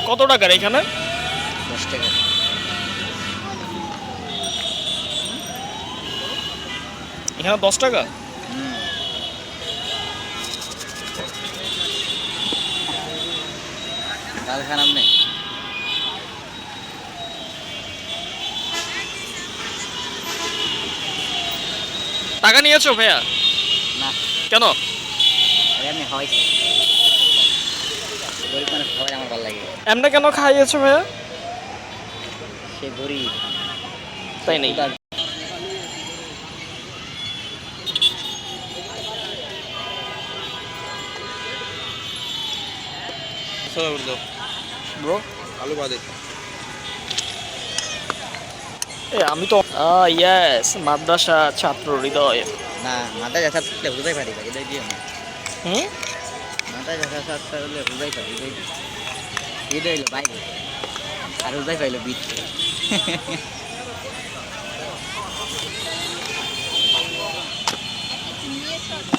কত টাকার এখানে? 10 টাকা। এখানে 10 টাকা। ডাল খান আপনি? টাকা নিয়েছো ভাইয়া? না, কেন? এমনি খাওয়াইছি। গরিব মানুষ খাওয়াই আমার ভালো লাগে। এমনি কেন খাইয়েছো ভাইয়া? সে গরিব। তাই নেই। ব্রো আলু বাদে আমি তো ইয়েস মাদ্রাসা ছাত্র হৃদয়। না, মাথায় ব্যথা থাকলে বুঝাই পারি ভাই, হৃদয় দিও না। হুম, মাথায় ব্যথা থাকলে বুঝাই পারি, হৃদয় দিও। হৃদয় হইলো বাইরে আর হৃদয় পাইলো বিচ্ছে।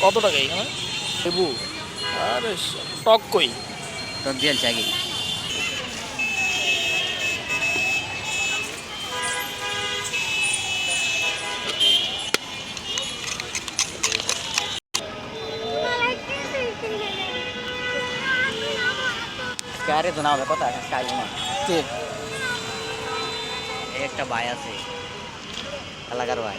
কত টাকা এখানে? লেবু আরে টক কই? টক দিয়ে আগে। আরে তো না হবে কথা খাইল না। কে? একটা ভাই আছে, এলাকার ভাই।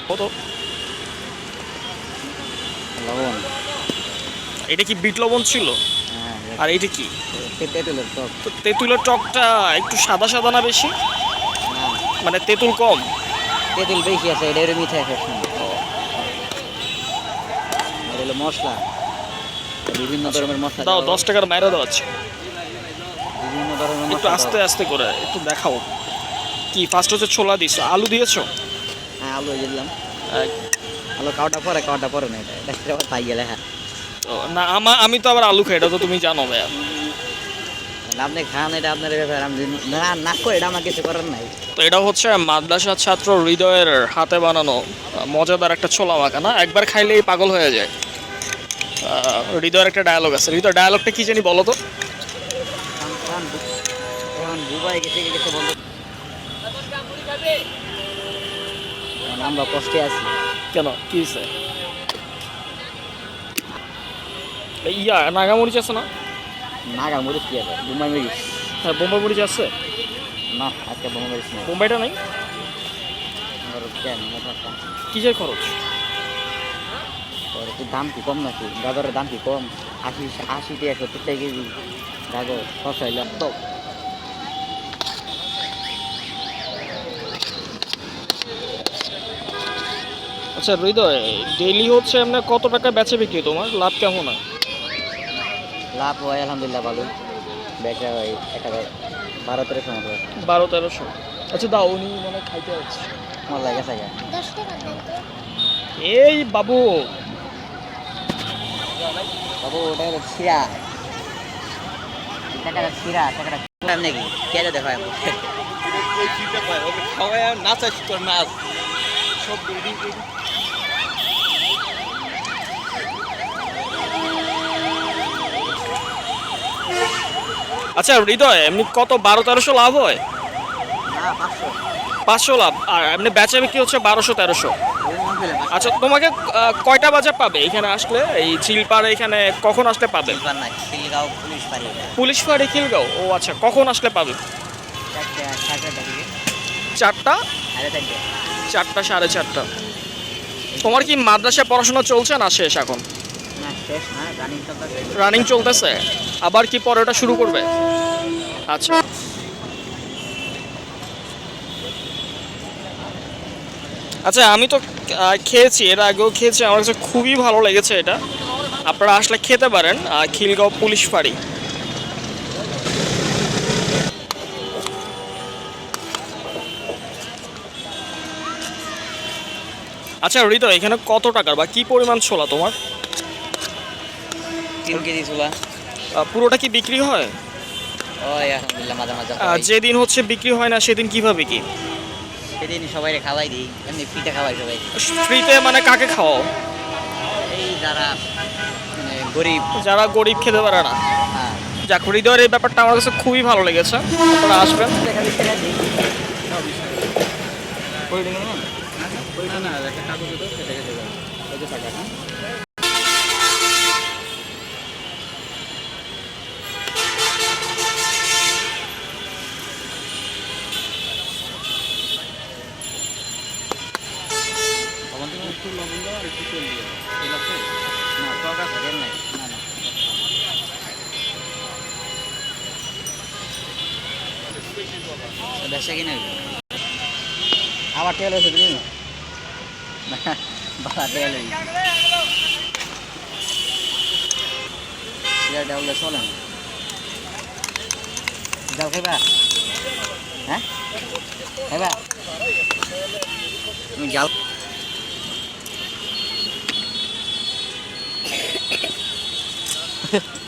কত? লবণ। এটা কি বিট লবণ ছিল? হ্যাঁ, আর এইটা কি? তেঁতুলের টক। তো তেঁতুলের টকটা একটু সাদা সাদা না বেশি? না, মানে তেঁতুল কম? তেঁতুল বেশি আছে, এটা মিঠা এফেক্ট না। এটা হলো মশলা, বিভিন্ন ধরনের মশলা দাও, দেওয়া 10 টাকার মাইরা দাও। আচ্ছা, বিভিন্ন ধরনের একটু মশলা আস্তে দেওয়া। আস্তে করে একটু দেখাও। কি ফার্স্ট হচ্ছে ছোলা দিছো, আলু দিয়েছো? হ্যাঁ, আলু দিলাম। আহ, আলু কাওটা পরে না, এটা আবার পাই গেলে। হ্যাঁ, তো না আমি তো আবার আলু খাই, এটা তো তুমি জানো ভাইয়া। আপনি খান, এটা আপনার ব্যাপার। আমি না না করে এটা আমার কিছু করার নাই। তো এটা হচ্ছে মাদ্রাসা ছাত্র হৃদয়ের হাতে বানানো মজাদার একটা ছোলা মাখা না, একবার খাইলেই পাগল হয়ে যায়। হৃদয়ের একটা ডায়লগ আছে, হৃদয় ডায়লগটা কি জানি বলো তো? এখন বুবাই গেছে গেছে বন্ধু। আমরা কষ্টে আছি। কেন, কি হয়েছে? ইয়া নাগামরিচ আছে না? নাগা মরিচ কি আছে? বোম্বাই মরিচ? হ্যাঁ, বোম্বাই মরিচ আছে। না, আজকে বোম্বাই মরিচ নেই। বোম্বাইটা নাই? কেন কিসের খরচ? দাম কি কম নাকি? গাজরের দাম কি কম? 80 টাকা 70 টাকা কেজি গাজর। সস্তা হইলে তো। আচ্ছা হৃদয়, ডেইলি হচ্ছে এমনি কত টাকা বেচে বিক্রি তোমার? লাভ কেমন হয়? লাভ হয় আলহামদুলিল্লাহ ভালো। বেচা হয় 12-13 মতো। 12-1300। আচ্ছা দাও, উনি মানে খাইতে হচ্ছে। আমার লাগে থাকে। এই বাবু, বাবু ওটা হলো ছিরা। টাকাটা ছিরা, টাকাটা নাকি কে দেখো এখন। ওই চিন্তা পায় ওকে খাওয়ায় আর নাচ আছে তোর নাচ সব রেডি রেডি। আচ্ছা হৃদয়, এমনি কত 12-1300 লাভ হয়? না, 500। 500 লাভ, আর এমনি বেচা বিক্রি হচ্ছে 1200-1300। আচ্ছা তোমাকে কয়টা বাজে পাবে এখানে আসলে? এই চিলপাড়ে এখানে কখন আসলে পাবে? না, খিলগাঁও পুলিশ পারি। পুলিশ ফাঁড়ি খিলগাঁও? ও আচ্ছা, কখন আসলে পাবে? 4টা? 4টা 4:30। তোমার কি মাদ্রাসায় পড়াশোনা চলছে না শেষ এখন? না, শেষ না, রানিং চলতেছে, আবার কি পরে ওটা শুরু করবে? আচ্ছা, আচ্ছা আমি তো খেয়েছি, এর আগেও খেয়েছি, আমার কাছে খুবই ভালো লেগেছে এটা। আপনারা আসলে খেতে পারেন, খিলগাঁও পুলিশ ফাঁড়ি। আচ্ছা হৃদয়, এখানে কত টাকার বা কি পরিমাণ ছোলা তোমার? 3 কেজি ছোলা। পুরোটা কি বিক্রি হয়? ওই আলহামদুলিল্লাহ মাঝে মাঝে খাওয়াই। যেদিন হচ্ছে বিক্রি হয় না সেদিন কিভাবে কি? সেদিন সবাই খাওয়াই দিই, এমনি ফ্রিতে খাওয়াই সবাই। ফ্রিতে মানে কাকে খাওয়াও? এই যারা মানে গরিব। যারা গরিব খেতে পারে না। হ্যাঁ যাক, হৃদয়ের এই ব্যাপারটা আমার কাছে খুবই ভালো লেগেছে। আপনারা আসবেন। বেশা কিনা আবার তেল হয়েছে তুমি বাবা তেল ডাউলে চলে না। যাও খাইবা? হ্যাঁ খাইবা? তুমি যাও।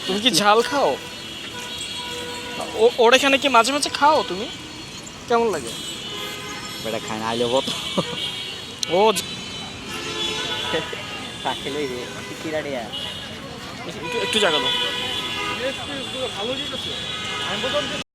তুমি কি ঝাল খাও? ওর এখানে কি মাঝে মাঝে খাও তুমি? কেমন লাগে? বেটা খায় না আইলে কত ও খেলেই রে কিরাডিয়া একটু জায়গা দাও।